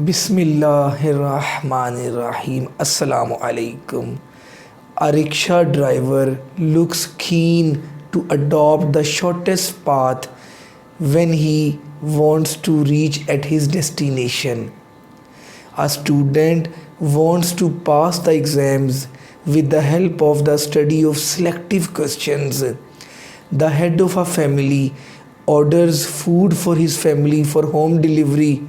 Bismillahirrahmanirrahim. Assalamu alaikum. A rickshaw driver looks keen to adopt the shortest path when he wants to reach at his destination. A student wants to pass the exams with the help of the study of selective questions. The head of a family orders food for his family for home delivery.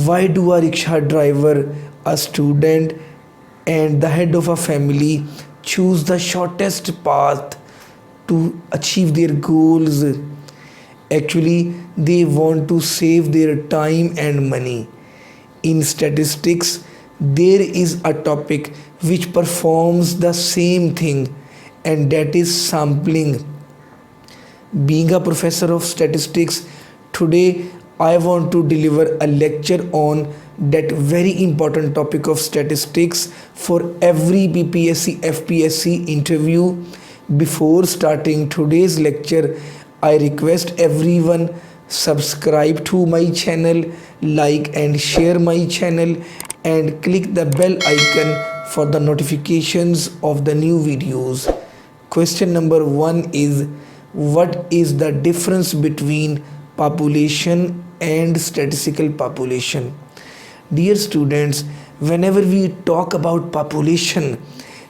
Why do a rickshaw driver, a student, and the head of a family choose the shortest path to achieve their goals? Actually, they want to save their time and money. In statistics, there is a topic which performs the same thing, and that is sampling. Being a professor of statistics, today I want to deliver a lecture on that very important topic of statistics for every BPSC FPSC interview. Before starting today's lecture, I request everyone subscribe to my channel, like and share my channel, and click the bell icon for the notifications of the new videos. Question number 1 is, what is the difference between population and statistical population? Dear students, whenever we talk about population,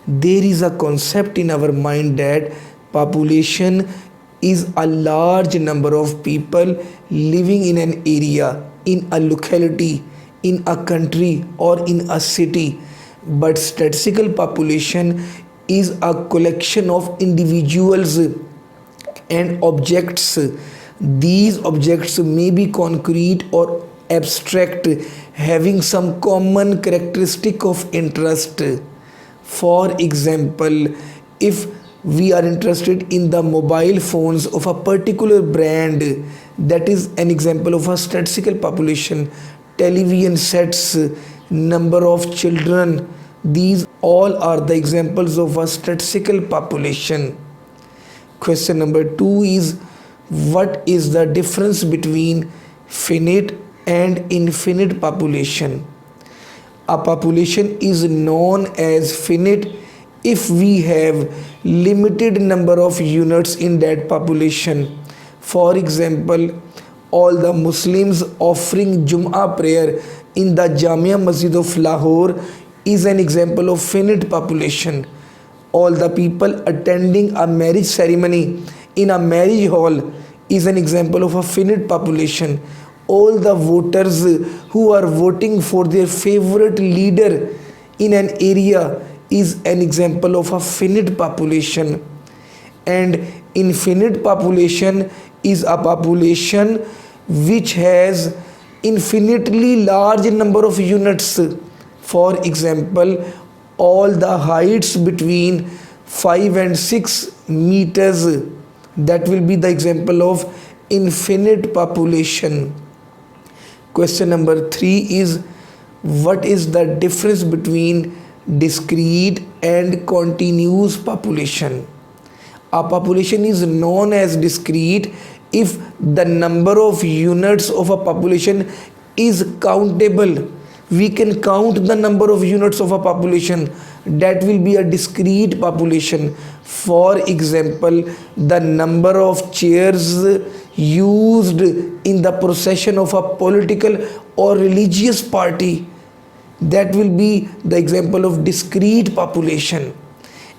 there is a concept in our mind that population is a large number of people living in an area, in a locality, in a country, or in a city. But statistical population is a collection of individuals and objects. These objects may be concrete or abstract, having some common characteristic of interest. For example, if we are interested in the mobile phones of a particular brand, that is an example of a statistical population. Television sets, number of children, these all are the examples of a statistical population. Question number 2 is, what is the difference between finite and infinite population? A population is known as finite if we have limited number of units in that population. For example, all the Muslims offering Jum'ah prayer in the Jamia Masjid of Lahore is an example of finite population. All the people attending a marriage ceremony in a marriage hall is an example of a finite population. All the voters who are voting for their favorite leader in an area is an example of a finite population. And infinite population is a population which has infinitely large number of units. For example, all the heights between 5 and 6 meters, that will be the example of infinite population. Question number 3 is, what is the difference between discrete and continuous population? A population is known as discrete if the number of units of a population is countable. We can count the number of units of a population. That will be a discrete population. For example, the number of chairs used in the procession of a political or religious party, that will be the example of discrete population.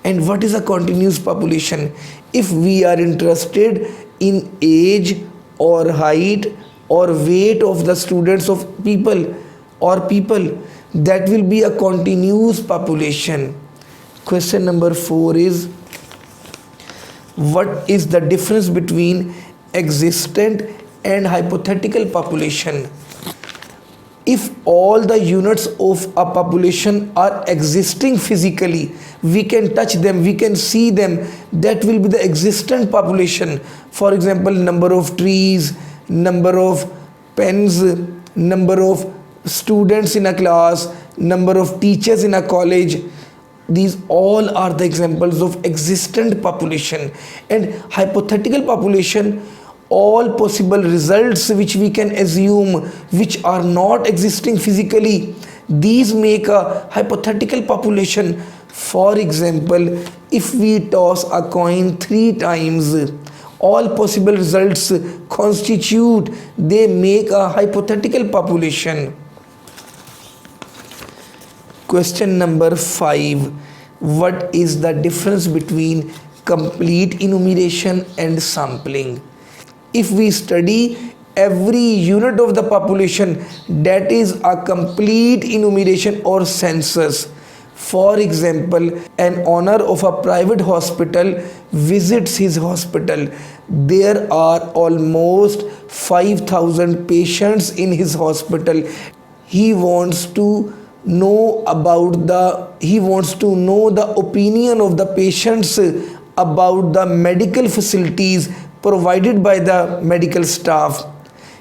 And what is a continuous population? If we are interested in age or height or weight of the students of people, that will be a continuous population. Question number 4 is, what is the difference between existent and hypothetical population? If all the units of a population are existing physically, we can touch them, we can see them, that will be the existent population. For example, number of trees, number of pens, number of students in a class, number of teachers in a college, these all are the examples of existent population. And hypothetical population, all possible results which we can assume which are not existing physically, these make a hypothetical population. For example, if we toss a coin 3 times, all possible results constitute, they make a hypothetical population. Question number 5. What is the difference between complete enumeration and sampling? If we study every unit of the population, that is a complete enumeration or census. For example, an owner of a private hospital visits his hospital. There are almost 5,000 patients in his hospital. He wants to know the opinion of the patients about the medical facilities provided by the medical staff.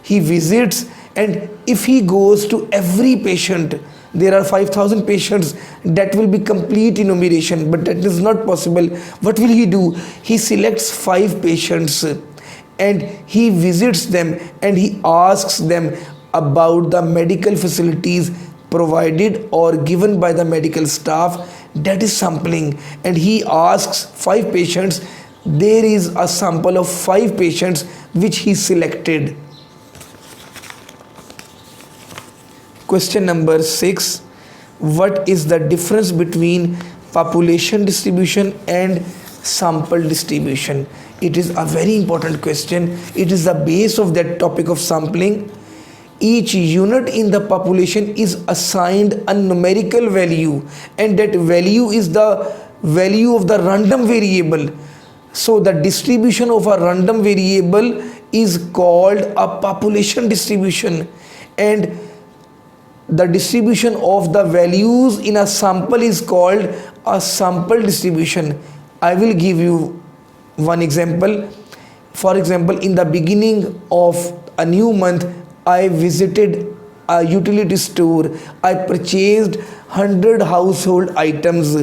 He visits, and if he goes to every patient, there are 5,000 patients, that will be complete enumeration, but that is not possible. What will he do? He selects 5 patients and he visits them and he asks them about the medical facilities provided or given by the medical staff. That is sampling. And he asks 5 patients. There is a sample of 5 patients which he selected. Question number 6. What is the difference between population distribution and sample distribution? It is a very important question. It is the base of that topic of sampling. Each unit in the population is assigned a numerical value, and that value is the value of the random variable. So the distribution of a random variable is called a population distribution, and the distribution of the values in a sample is called a sample distribution. I will give you one example. For example, in the beginning of a new month, I visited a utility store. I purchased 100 household items.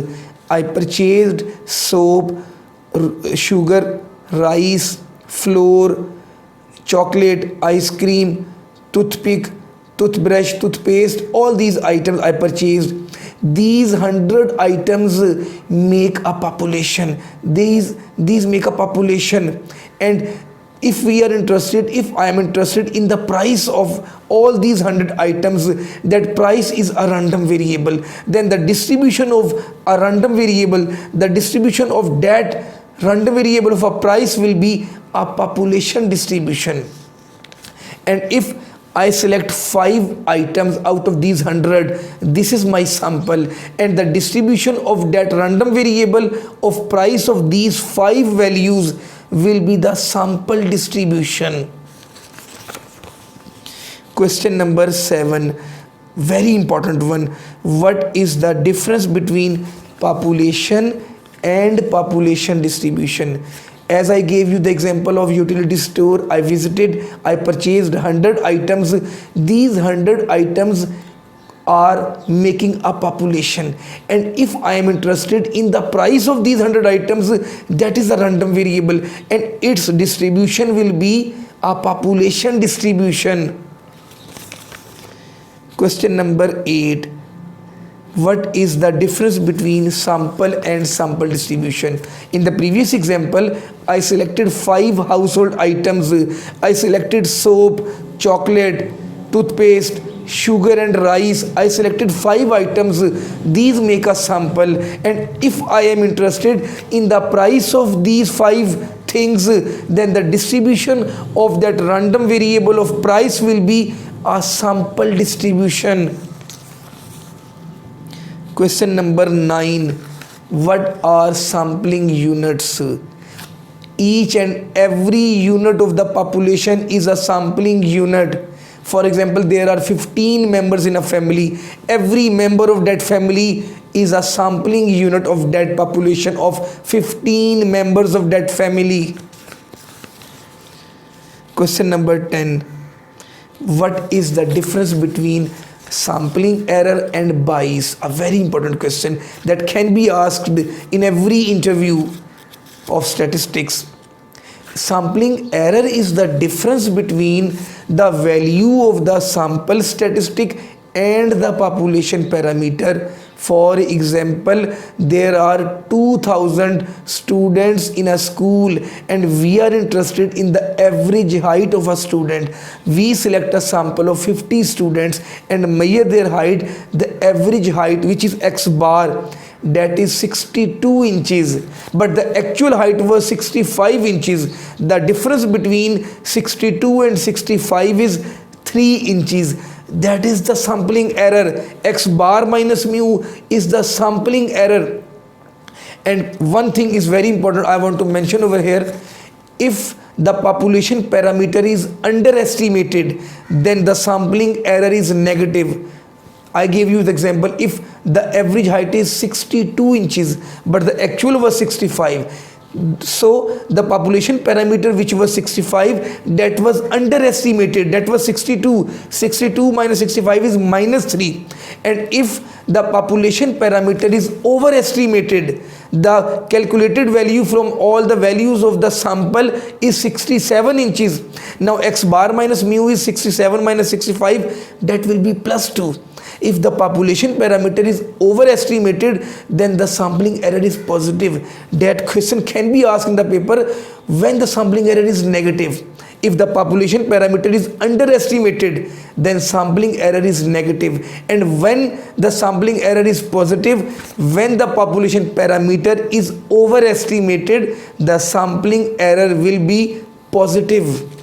I purchased soap, sugar, rice, flour, chocolate, ice cream, toothpick, toothbrush, toothpaste. All these items I purchased. These 100 items make a population. These make a population. And if I am interested in the price of all these 100 items, that price is a random variable. Then the distribution of a random variable, the distribution of that random variable of a price will be a population distribution. And if I select 5 items out of these 100, this is my sample, and the distribution of that random variable of price of these 5 values will be the sample distribution. Question number 7, very important one. What is the difference between population and population distribution? As I gave you the example of utility store, I visited, I purchased 100 items. These 100 items are making a population, and if I am interested in the price of these 100 items, that is a random variable, and its distribution will be a population distribution. Question number 8. What is the difference between sample and sample distribution? In the previous example, I selected 5 household items. I selected soap, chocolate, toothpaste, sugar and rice. I selected 5 items. These make a sample, and if I am interested in the price of these 5 things, then the distribution of that random variable of price will be a sample distribution. Question number 9. What are sampling units? Each and every unit of the population is a sampling unit. For example, there are 15 members in a family. Every member of that family is a sampling unit of that population of 15 members of that family. Question number 10. What is the difference between sampling error and bias? A very important question that can be asked in every interview of statistics. Sampling error is the difference between the value of the sample statistic and the population parameter. For example, there are 2000 students in a school and we are interested in the average height of a student. We select a sample of 50 students and measure their height, the average height, which is x bar, that is 62 inches, but the actual height was 65 inches. The difference between 62 and 65 is 3 inches. That is the sampling error. X bar minus mu is the sampling error. And one thing is very important I want to mention over here. If the population parameter is underestimated, then the sampling error is negative. I gave you the example. If the average height is 62 inches but the actual was 65, so the population parameter which was 65, that was underestimated, that was 62. 62 minus 65 is minus 3. And if the population parameter is overestimated, the calculated value from all the values of the sample is 67 inches. Now x bar minus mu is 67 minus 65, that will be plus 2. If the population parameter is overestimated, then the sampling error is positive. That question can be asked in the paper when the sampling error is negative. If the population parameter is underestimated, then sampling error is negative. And when the sampling error is positive, when the population parameter is overestimated, the sampling error will be positive.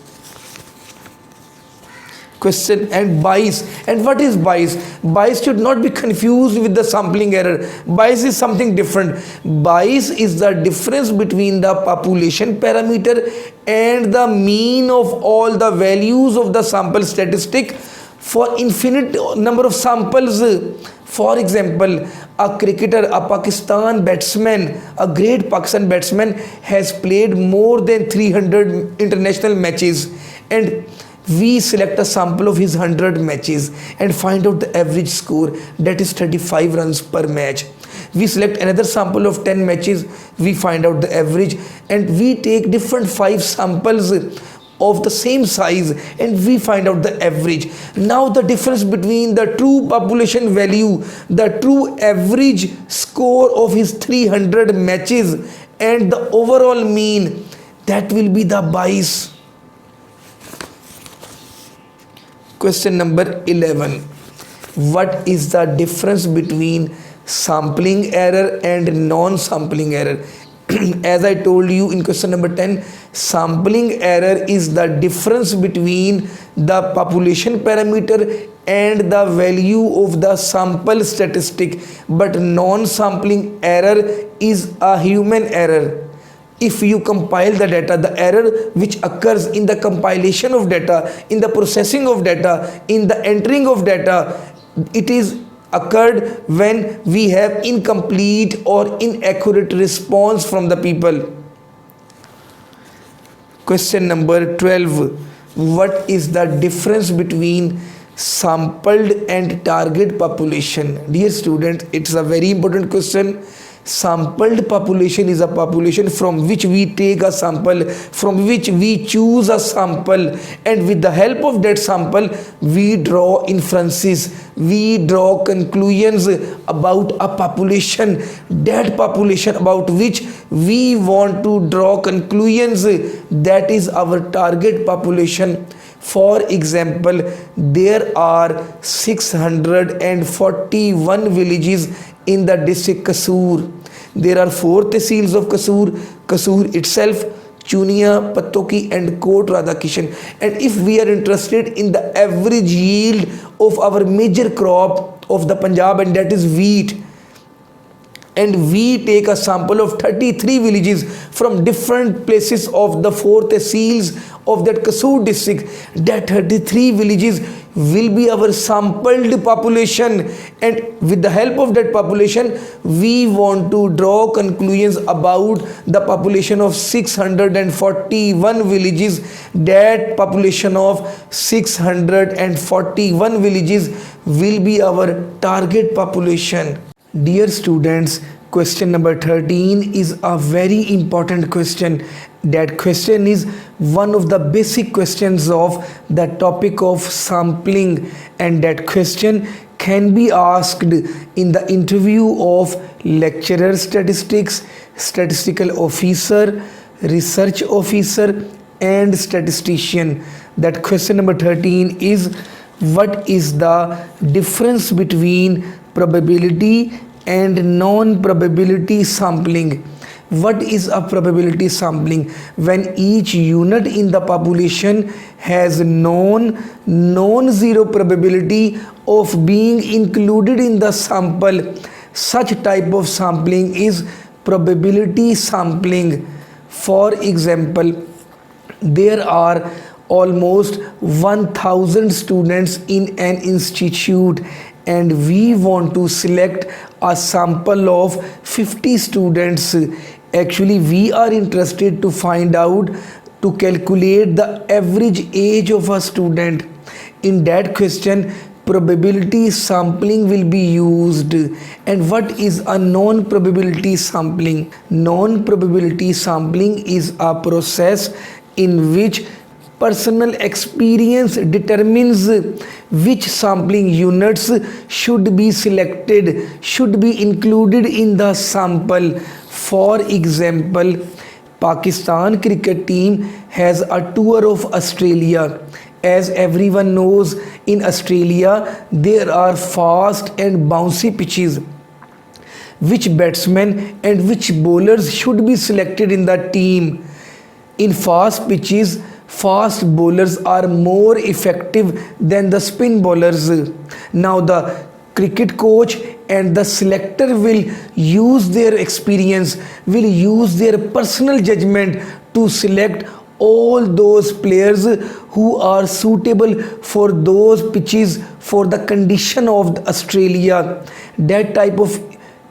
Question. And bias. And what is bias? Bias should not be confused with the sampling error. Bias is something different. Bias is the difference between the population parameter and the mean of all the values of the sample statistic for infinite number of samples. For example, a cricketer, a Pakistan batsman, a great Pakistan batsman has played more than 300 international matches, and we select a sample of his 100 matches and find out the average score, that is 35 runs per match. We select another sample of 10 matches, we find out the average, and we take different 5 samples of the same size and we find out the average. Now the difference between the true population value, the true average score of his 300 matches and the overall mean, that will be the bias. Question number 11. What is the difference between sampling error and non-sampling error? As I told you in question number 10, sampling error is the difference between the population parameter and the value of the sample statistic, but non-sampling error is a human error. If you compile the data, the error which occurs in the compilation of data, in the processing of data, in the entering of data, it is occurred when we have incomplete or inaccurate response from the people. Question number 12. What is the difference between sampled and target population? Dear students, it's a very important question. Sampled population is a population from which we take a sample, from which we choose a sample, and with the help of that sample we draw inferences, we draw conclusions about a population, that population about which we want to draw conclusions, that is our target population. For example, there are 641 villages in the district Kasur. There are 4 tehsils of Kasur: Kasur itself, Chunia, Patoki and Kot Radhakishan. And if we are interested in the average yield of our major crop of the Punjab, and that is wheat, and we take a sample of 33 villages from different places of the 4 tehsils of that Kasur district, that 33 villages will be our sampled population, and with the help of that population we want to draw conclusions about the population of 641 villages. That population of 641 villages will be our target population. Dear students, Question number 13 is a very important question. That question is one of the basic questions of the topic of sampling, and that question can be asked in the interview of lecturer statistics, statistical officer, research officer, and statistician. That question number 13 is, what is the difference between probability and non-probability sampling? What is a probability sampling? When each unit in the population has non-zero probability of being included in the sample, such type of sampling is probability sampling. For example, there are almost 1000 students in an institute, and we want to select a sample of 50 students. Actually, we are interested to find out, to calculate the average age of a student. In that question, probability sampling will be used. And what is a non-probability sampling? Non-probability sampling is a process in which personal experience determines which sampling units should be selected, should be included in the sample. For example, Pakistan cricket team has a tour of Australia. As everyone knows, in Australia there are fast and bouncy pitches. Which batsmen and which bowlers should be selected in the team? In fast pitches, fast bowlers are more effective than the spin bowlers. Now the cricket coach and the selector will use their experience, will use their personal judgment to select all those players who are suitable for those pitches, for the condition of Australia. That type of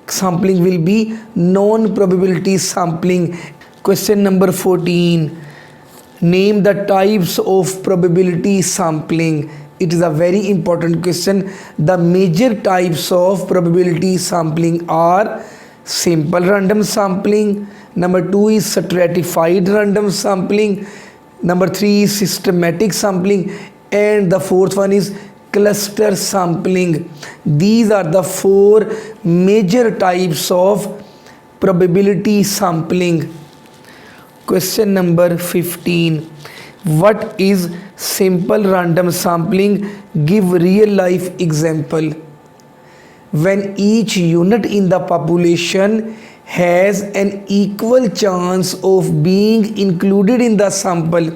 sampling will be non-probability sampling. Question number 14. Name the types of probability sampling. It is a very important question. The major types of probability sampling are simple random sampling. Number 2 is stratified random sampling. Number 3 is systematic sampling. And the fourth one is cluster sampling. These are the 4 major types of probability sampling. Question number 15. What is simple random sampling? Give real life example. When each unit in the population has an equal chance of being included in the sample,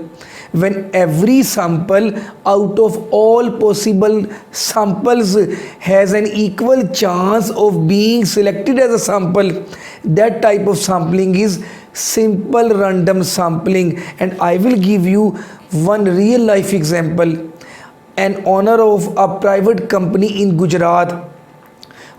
when every sample out of all possible samples has an equal chance of being selected as a sample, that type of sampling is simple random sampling. And I will give you one real life example. An owner of a private company in Gujarat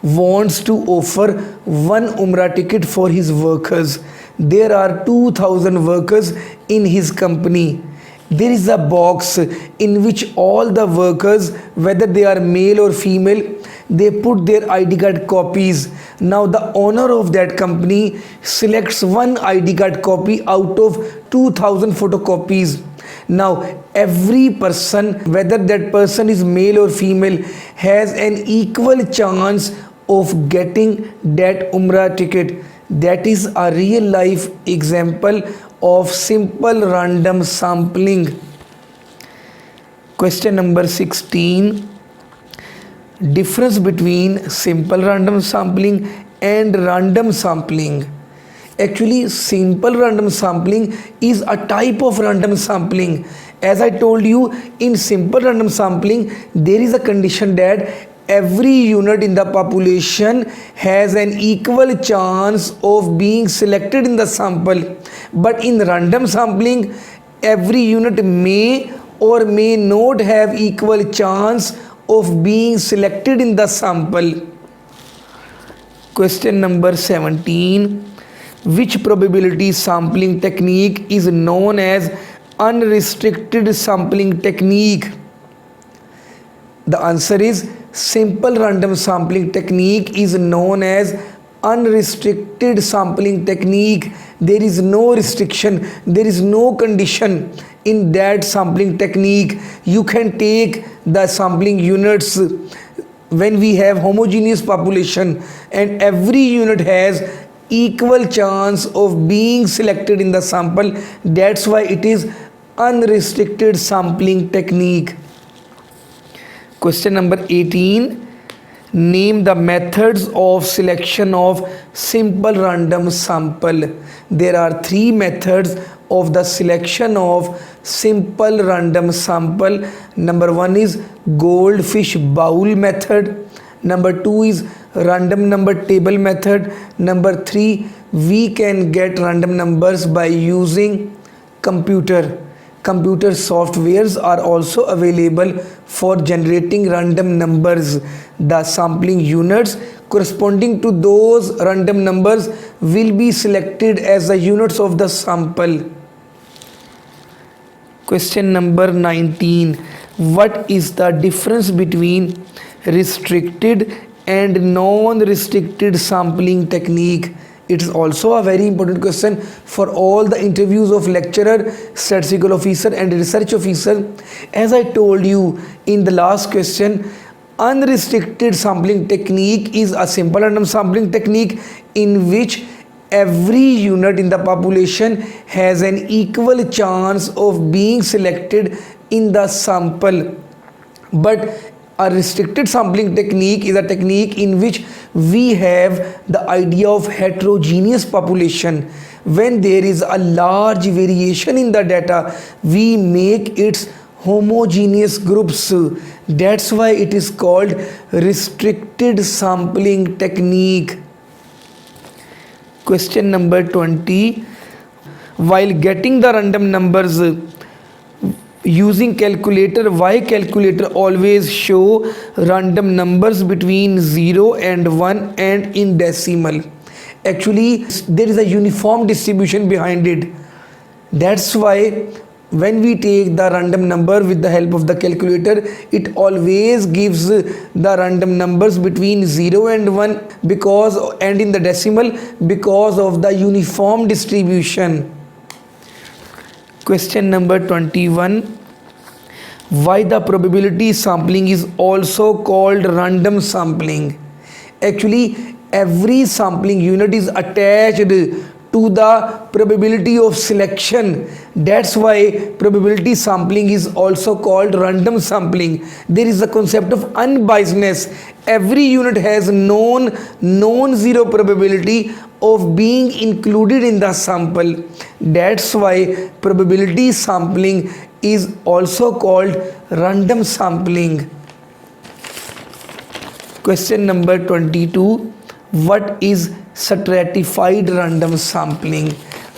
wants to offer one Umrah ticket for his workers. There are 2000 workers in his company. There is a box in which all the workers, whether they are male or female, they put their ID card copies. Now the owner of that company selects one ID card copy out of 2000 photocopies. Now every person, whether that person is male or female, has an equal chance of getting that Umrah ticket. That is a real life example of simple random sampling. Question number 16. Difference between simple random sampling and random sampling. Actually, simple random sampling is a type of random sampling. As I told you, in simple random sampling, there is a condition that every unit in the population has an equal chance of being selected in the sample. But in random sampling, every unit may or may not have equal chance of being selected in the sample. Question number 17. Which probability sampling technique is known as unrestricted sampling technique? The answer is simple random sampling technique is known as unrestricted sampling technique. There is no restriction, there is no condition in that sampling technique. You can take the sampling units when we have homogeneous population and every unit has equal chance of being selected in the sample. That's why it is unrestricted sampling technique. Question number 18. Name the methods of selection of simple random sample. There are three methods of the selection of simple random sample. Number one is goldfish bowl method. Number two is random number table method. Number three, we can get random numbers by using computer. Computer softwares are also available for generating random numbers. The sampling units corresponding to those random numbers will be selected as the units of the sample. Question number 19. What is the difference between restricted and non-restricted sampling technique? It is also a very important question for all the interviews of lecturer, statistical officer and research officer. As I told you in the last question, unrestricted sampling technique is a simple random sampling technique in which every unit in the population has an equal chance of being selected in the sample. But a restricted sampling technique is a technique in which we have the idea of heterogeneous population. When there is a large variation in the data, we make its homogeneous groups. That's why it is called restricted sampling technique. Question number 20. While getting the random numbers using calculator, why calculator always show random numbers between 0 and 1 and in decimal? Actually, there is a uniform distribution behind it. That's why when we take the random number with the help of the calculator, it always gives the random numbers between 0 and 1 because and in the decimal because of the uniform distribution. Question number 21. Why the probability sampling is also called random sampling? Actually, every sampling unit is attached to the probability of selection. That's why probability sampling is also called random sampling. There is a concept of unbiasedness. Every unit has non-zero probability of being included in the sample. That's why probability sampling is also called random sampling. Question number 22. What is stratified random sampling?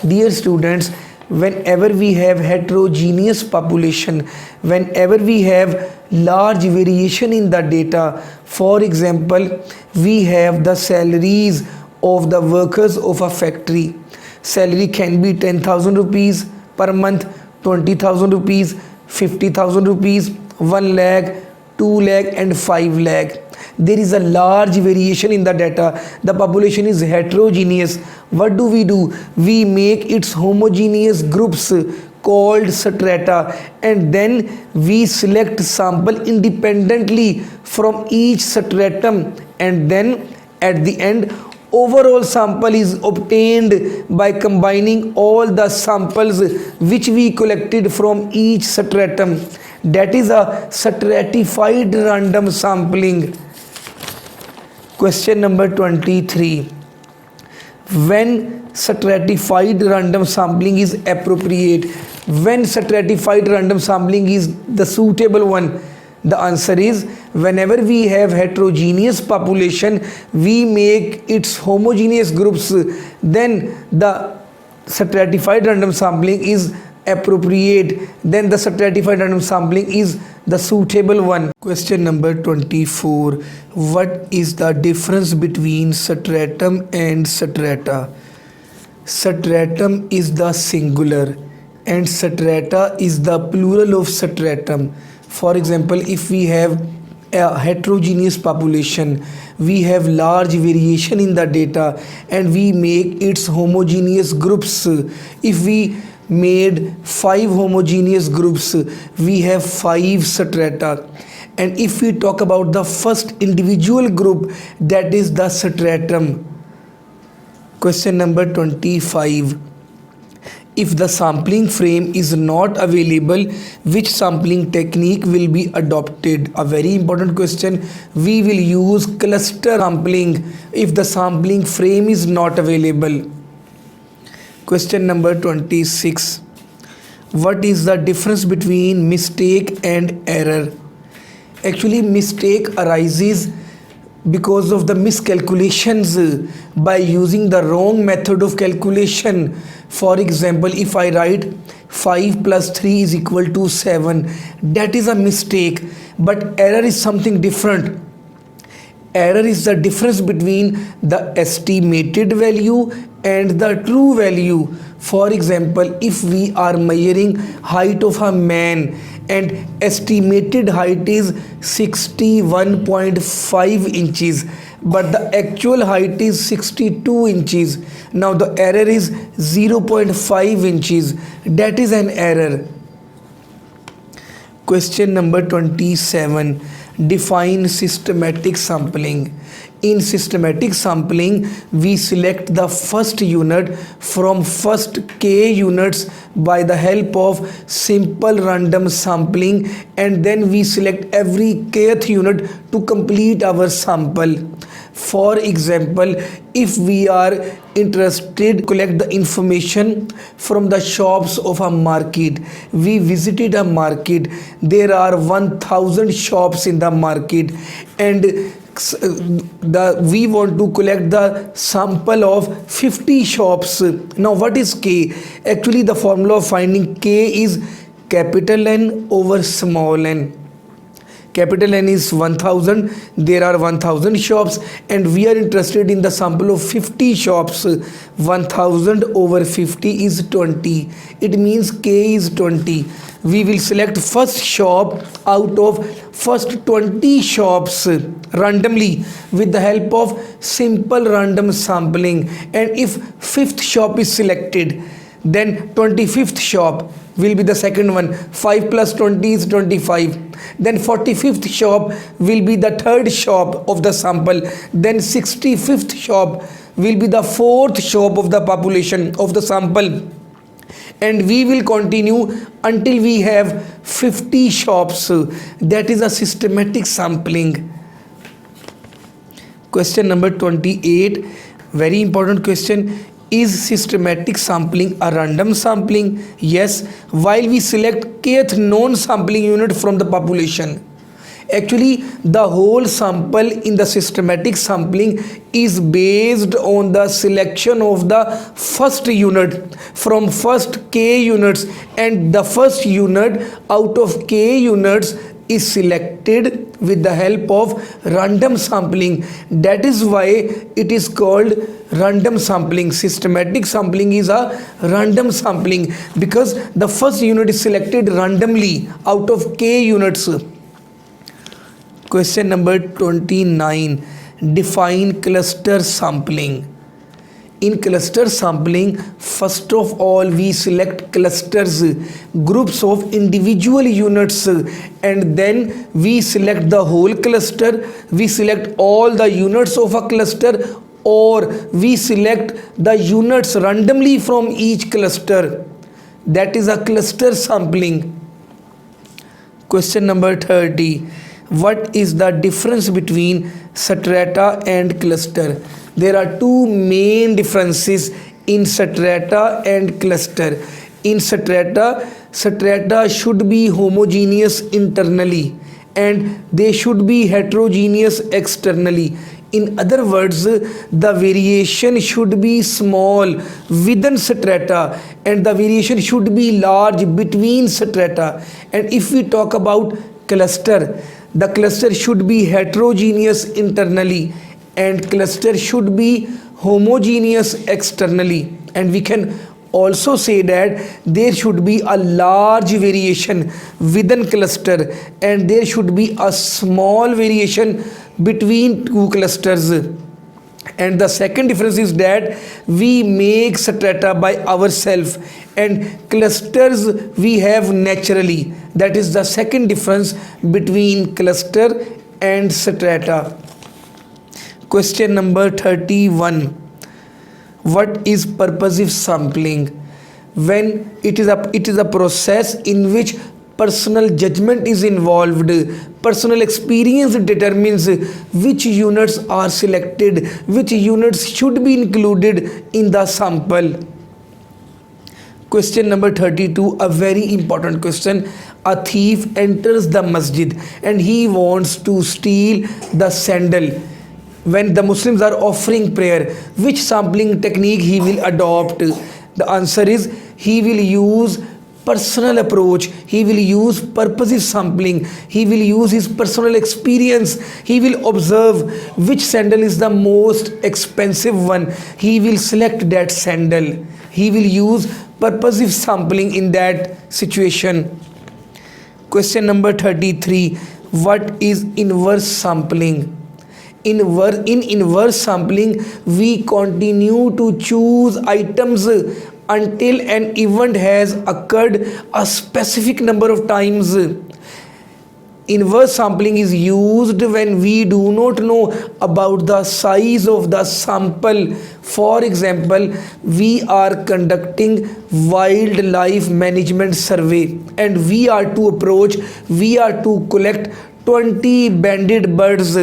Dear students, whenever we have heterogeneous population, whenever we have large variation in the data, for example, we have the salaries of the workers of a factory. Salary can be 10,000 rupees per month, 20,000 rupees, 50,000 rupees, 1 lakh, 2 lakh and 5 lakh. There is a large variation in the data. The population is heterogeneous. What do? We make its homogeneous groups called strata and then we select sample independently from each stratum and then at the end overall sample is obtained by combining all the samples which we collected from each stratum. That is a stratified random sampling. Question number 23. When stratified random sampling is appropriate? When stratified random sampling is the suitable one? The answer is whenever we have heterogeneous population, we make its homogeneous groups, then the stratified random sampling is appropriate, then the stratified random sampling is the suitable one. Question number 24. What is the difference between stratum and strata? Stratum is the singular and strata is the plural of stratum. For example, if we have a heterogeneous population, we have large variation in the data and we make its homogeneous groups. If we made 5 homogeneous groups, we have 5 strata. And if we talk about the first individual group, that is the stratum. Question number 25. If the sampling frame is not available, which sampling technique will be adopted? A very important question. We will use cluster sampling if the sampling frame is not available. Question number 26. What is the difference between mistake and error? Actually, mistake arises because of the miscalculations by using the wrong method of calculation. For example, if I write 5 plus 3 is equal to 7, that is a mistake, but error is something different. Error is the difference between the estimated value and the true value. For example, if we are measuring height of a man and estimated height is 61.5 inches, but the actual height is 62 inches. Now the error is 0.5 inches. That is an error. Question number 27. Define systematic sampling. In systematic sampling, we select the first unit from first k units by the help of simple random sampling, and then we select every kth unit to complete our sample. For example, if we are interested to collect the information from the shops of a market, we visited a market. There are 1000 shops in the market, and we want to collect the sample of 50 shops. Now what is k? Actually, the formula of finding k is capital N over small n. Capital N is 1000. There are 1000 shops and we are interested in the sample of 50 shops. 1000 over 50 is 20. It means k is 20. We will select first shop out of first 20 shops randomly with the help of simple random sampling, and if fifth shop is selected, then 25th shop will be the second one. 5 plus 20 is 25. Then 45th shop will be the third shop of the sample. Then 65th shop will be the fourth shop of the population of the sample. And we will continue until we have 50 shops. That is a systematic sampling. Question number 28. Very important question. Is systematic sampling a random sampling? Yes, while we select kth known sampling unit from the population. Actually, the whole sample in the systematic sampling is based on the selection of the first unit from first k units, and the first unit out of k units is selected with the help of random sampling. That is why it is called random sampling. Systematic sampling is a random sampling because the first unit is selected randomly out of k units. Question number 29. Define cluster sampling. In cluster sampling, first of all we select clusters, groups of individual units, and then we select the whole cluster. We select all the units of a cluster, or we select the units randomly from each cluster. That is a cluster sampling. Question number 30. What is the difference between strata and cluster? There are two main differences in strata and cluster. In strata should be homogeneous internally and they should be heterogeneous externally. In other words, the variation should be small within strata and the variation should be large between strata. And if we talk about cluster, the cluster should be heterogeneous internally and cluster should be homogeneous externally, and we can also say that there should be a large variation within cluster and there should be a small variation between two clusters. And the second difference is that we make strata by ourselves and clusters we have naturally. That is the second difference between cluster and strata. Question number 31. What is purposive sampling? When it is a process in which personal judgment is involved, personal experience determines which units are selected, which units should be included in the sample. Question number 32, a very important question. A thief enters the masjid and he wants to steal the sandal. When the Muslims are offering prayer, which sampling technique he will adopt? The answer is he will use personal approach, he will use purposive sampling, he will use his personal experience, he will observe which sandal is the most expensive one, he will select that sandal. He will use purposive sampling in that situation. Question number 33. What is inverse sampling? In inverse sampling, we continue to choose items until an event has occurred a specific number of times. Inverse sampling is used when we do not know about the size of the sample. For example, we are conducting wildlife management survey and we are to collect 20 banded birds,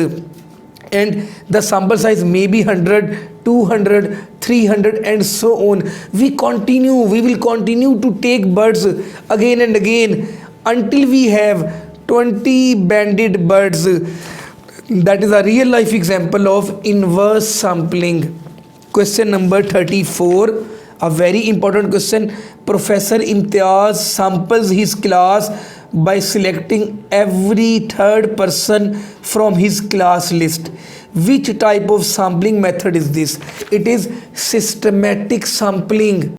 and the sample size may be 100, 200, 300 and so on. We will continue to take birds again and again until we have 20 banded birds. That is a real life example of inverse sampling. Question number 34, a very important question. Professor Imtiaz samples his class by selecting every third person from his class list. Which type of sampling method is this? It is systematic sampling.